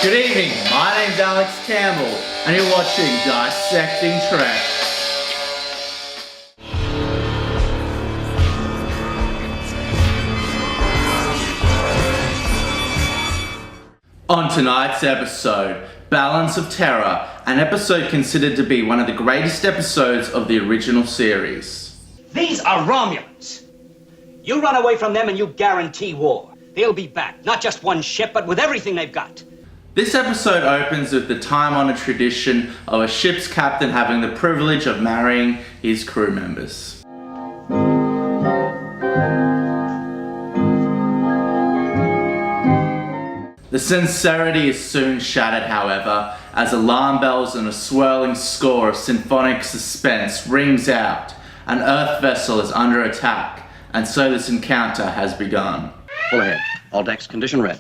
Good evening, my name's Alex Campbell, and you're watching Dissecting Trek. On tonight's episode, Balance of Terror, an episode considered to be one of the greatest episodes of the original series. These are Romulans. You run away from them and you guarantee war. They'll be back, not just one ship, but with everything they've got. This episode opens with the time-honored tradition of a ship's captain having the privilege of marrying his crew members. The sincerity is soon shattered, however, as alarm bells and a swirling score of symphonic suspense rings out. An Earth vessel is under attack, and so this encounter has begun. Full ahead. All decks condition red.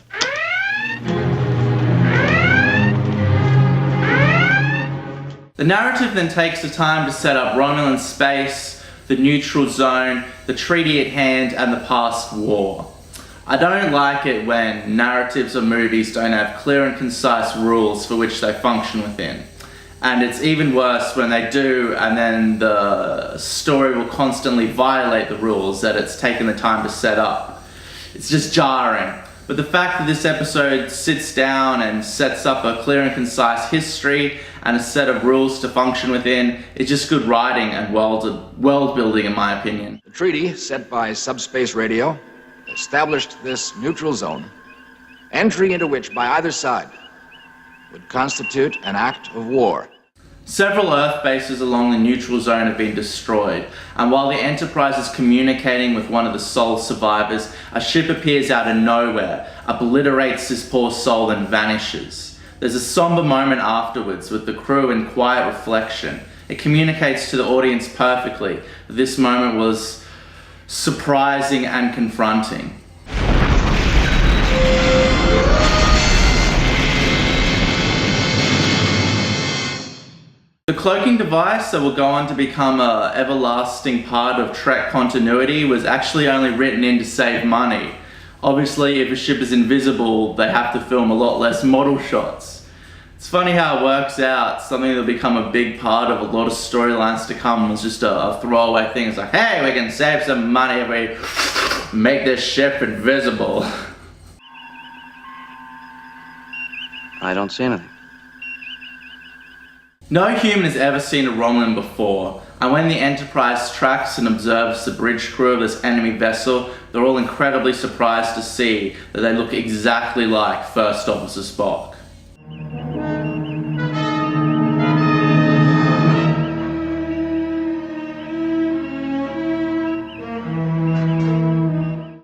The narrative then takes the time to set up Romulan space, the neutral zone, the treaty at hand, and the past war. I don't like it when narratives or movies don't have clear and concise rules for which they function within. And it's even worse when they do, and then the story will constantly violate the rules that it's taken the time to set up. It's just jarring. But the fact that this episode sits down and sets up a clear and concise history and a set of rules to function within is just good writing and world building, in my opinion. The treaty set by subspace radio established this neutral zone, entry into which by either side would constitute an act of war. Several Earth bases along the neutral zone have been destroyed, and while the Enterprise is communicating with one of the Sol survivors, a ship appears out of nowhere, obliterates this poor soul and vanishes. There's a somber moment afterwards with the crew in quiet reflection. It communicates to the audience perfectly that this moment was surprising and confronting. The cloaking device that will go on to become an everlasting part of Trek continuity was actually only written in to save money. Obviously, if a ship is invisible, they have to film a lot less model shots. It's funny how it works out. Something that'll become a big part of a lot of storylines to come was just a throwaway thing. It's like, hey, we can save some money if we make this ship invisible. I don't see anything. No human has ever seen a Romulan before, and when the Enterprise tracks and observes the bridge crew of this enemy vessel, they're all incredibly surprised to see that they look exactly like First Officer Spock.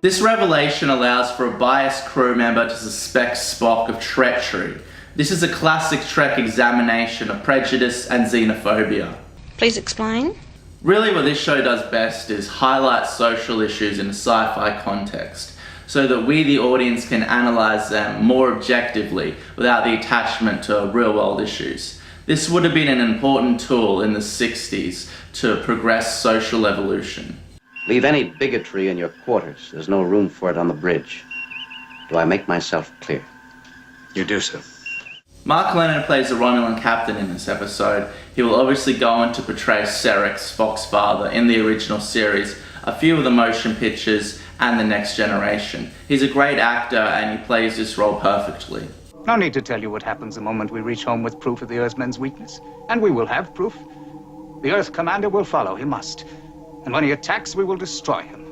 This revelation allows for a biased crew member to suspect Spock of treachery. This is a classic Trek examination of prejudice and xenophobia. Please explain. Really what this show does best is highlight social issues in a sci-fi context, so that we the audience can analyse them more objectively without the attachment to real-world issues. This would have been an important tool in the 60s to progress social evolution. Leave any bigotry in your quarters. There's no room for it on the bridge. Do I make myself clear? You do so. Mark Lennon plays the Romulan captain in this episode. He will obviously go on to portray Sarek, Spock's father, in the original series, a few of the motion pictures, and The Next Generation. He's a great actor and he plays this role perfectly. No need to tell you what happens the moment we reach home with proof of the Earthmen's weakness. And we will have proof. The Earth Commander will follow, he must. And when he attacks, we will destroy him.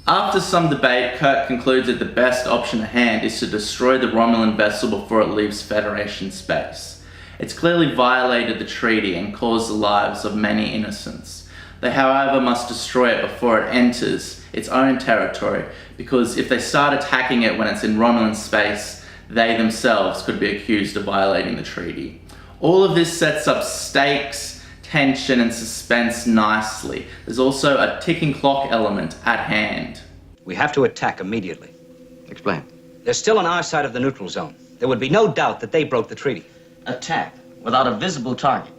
After some debate, Kirk concludes that the best option at hand is to destroy the Romulan vessel before it leaves Federation space. It's clearly violated the treaty and caused the lives of many innocents. They, however, must destroy it before it enters its own territory, because if they start attacking it when it's in Romulan space, they themselves could be accused of violating the treaty. All of this sets up stakes, tension and suspense nicely. There's also a ticking clock element at hand. We have to attack immediately. Explain. They're still on our side of the neutral zone. There would be no doubt that they broke the treaty. Attack without a visible target.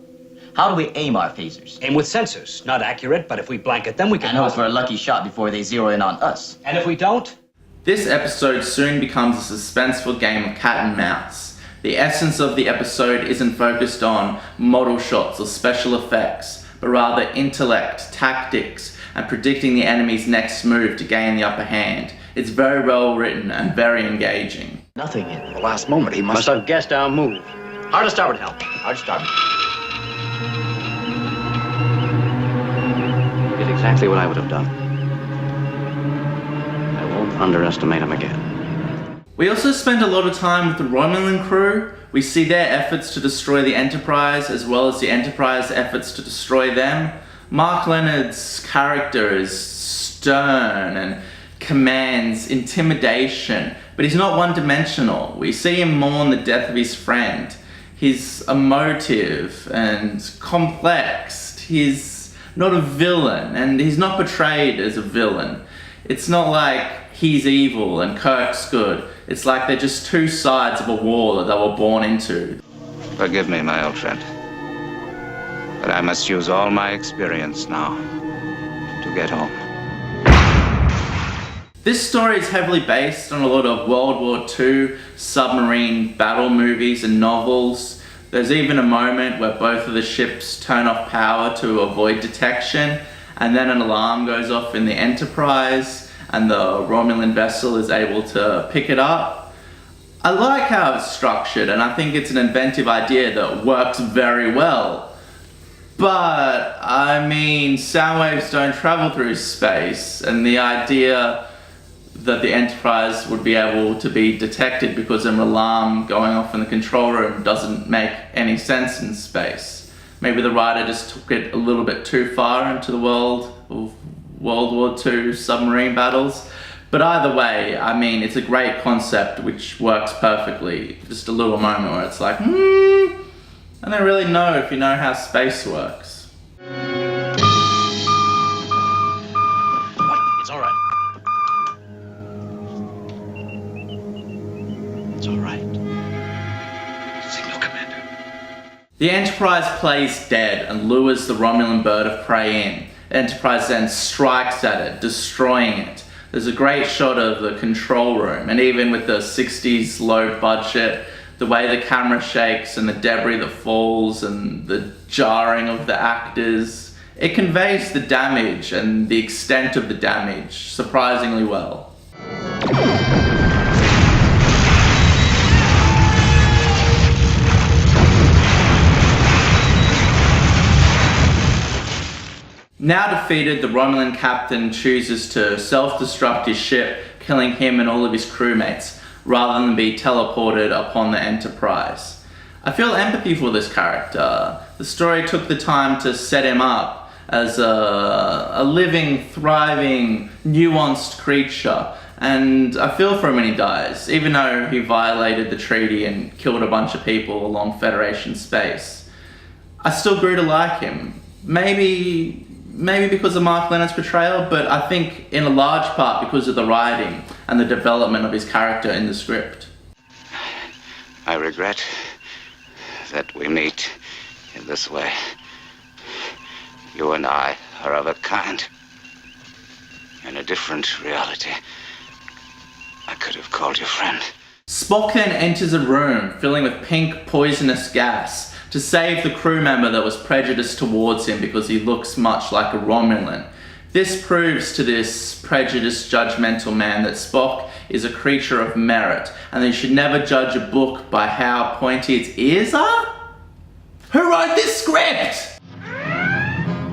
How do we aim our phasers? Aim with sensors. Not accurate, but if we blanket them, we can... And hope for a lucky shot before they zero in on us. And if we don't? This episode soon becomes a suspenseful game of cat and mouse. The essence of the episode isn't focused on model shots or special effects, but rather intellect, tactics, and predicting the enemy's next move to gain the upper hand. It's very well written and very engaging. Nothing in The last moment, he Must have guessed our move. Hard to starboard help. Hard to starboard. He did exactly what I would have done. I won't underestimate him again. We also spend a lot of time with the Romulan crew. We see their efforts to destroy the Enterprise as well as the Enterprise efforts to destroy them. Mark Leonard's character is stern and commands intimidation, but he's not one-dimensional. We see him mourn the death of his friend. He's emotive and complex. He's not a villain, and he's not portrayed as a villain. It's not like he's evil and Kirk's good. It's like they're just two sides of a war that they were born into. Forgive me, my old friend. But I must use all my experience now to get home. This story is heavily based on a lot of World War II submarine battle movies and novels. There's even a moment where both of the ships turn off power to avoid detection, and then an alarm goes off in the Enterprise, and the Romulan vessel is able to pick it up. I like how it's structured, and I think it's an inventive idea that works very well. But, I mean, sound waves don't travel through space, and the idea that the Enterprise would be able to be detected because of an alarm going off in the control room doesn't make any sense in space. Maybe the writer just took it a little bit too far into the world of World War II submarine battles. But either way, I mean, it's a great concept which works perfectly. Just a little moment where it's like, I don't really know if you know how space works. Wait, it's all right. It's all right. Signal, Commander. The Enterprise plays dead and lures the Romulan bird of prey in. Enterprise then strikes at it, destroying it. There's a great shot of the control room, and even with the 60s low budget, the way the camera shakes and the debris that falls and the jarring of the actors, it conveys the damage and the extent of the damage surprisingly well. Now defeated, the Romulan captain chooses to self-destruct his ship, killing him and all of his crewmates, rather than be teleported upon the Enterprise. I feel empathy for this character. The story took the time to set him up as a living, thriving, nuanced creature, and I feel for him when he dies, even though he violated the treaty and killed a bunch of people along Federation space. I still grew to like him. Maybe because of Mark Leonard's portrayal, but I think in a large part because of the writing and the development of his character in the script. I regret that we meet in this way. You and I are of a kind. In a different reality, I could have called you friend. Spock then enters a room filling with pink poisonous gas to save the crew member that was prejudiced towards him because he looks much like a Romulan. This proves to this prejudiced, judgmental man that Spock is a creature of merit, and that you should never judge a book by how pointy its ears are? Who wrote this script?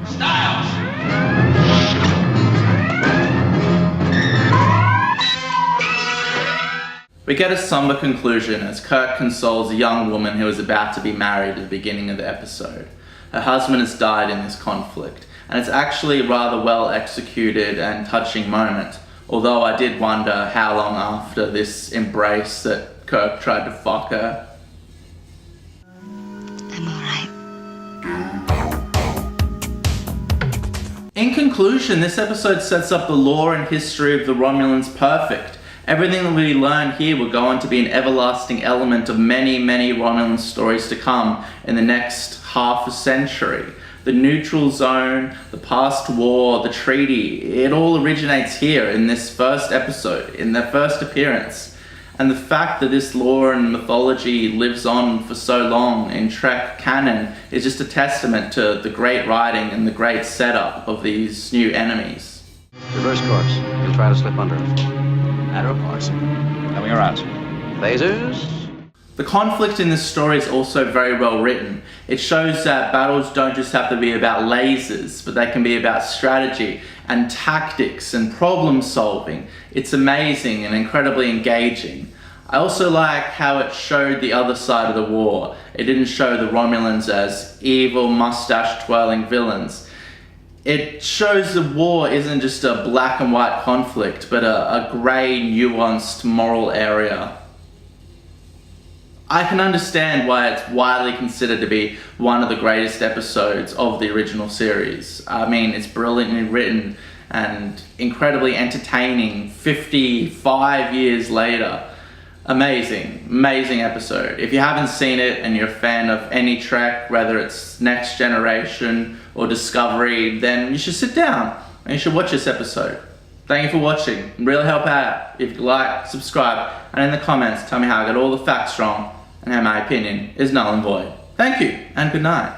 Styles! We get a somber conclusion as Kirk consoles a young woman who is about to be married at the beginning of the episode. Her husband has died in this conflict, and it's actually a rather well executed and touching moment, although I did wonder how long after this embrace that Kirk tried to fuck her. I'm alright. In conclusion, this episode sets up the lore and history of the Romulans perfect. Everything that we learn here will go on to be an everlasting element of many, many Romulan stories to come in the next half a century. The neutral zone, the past war, the treaty, it all originates here in this first episode, in their first appearance. And the fact that this lore and mythology lives on for so long in Trek canon is just a testament to the great writing and the great setup of these new enemies. Reverse course. You'll try to slip under it. Matter of course. Coming around, sir. Phasers. The conflict in this story is also very well written. It shows that battles don't just have to be about lasers, but they can be about strategy and tactics and problem solving. It's amazing and incredibly engaging. I also like how it showed the other side of the war. It didn't show the Romulans as evil, mustache-twirling villains. It shows the war isn't just a black and white conflict, but a grey, nuanced moral area. I can understand why it's widely considered to be one of the greatest episodes of the original series. I mean, it's brilliantly written and incredibly entertaining 55 years later. Amazing, amazing episode. If you haven't seen it and you're a fan of any Trek, whether it's Next Generation or Discovery, then you should sit down and you should watch this episode. Thank you for watching. Really help out if you like, subscribe, and in the comments tell me how I got all the facts wrong and how my opinion is null and void. Thank you and good night.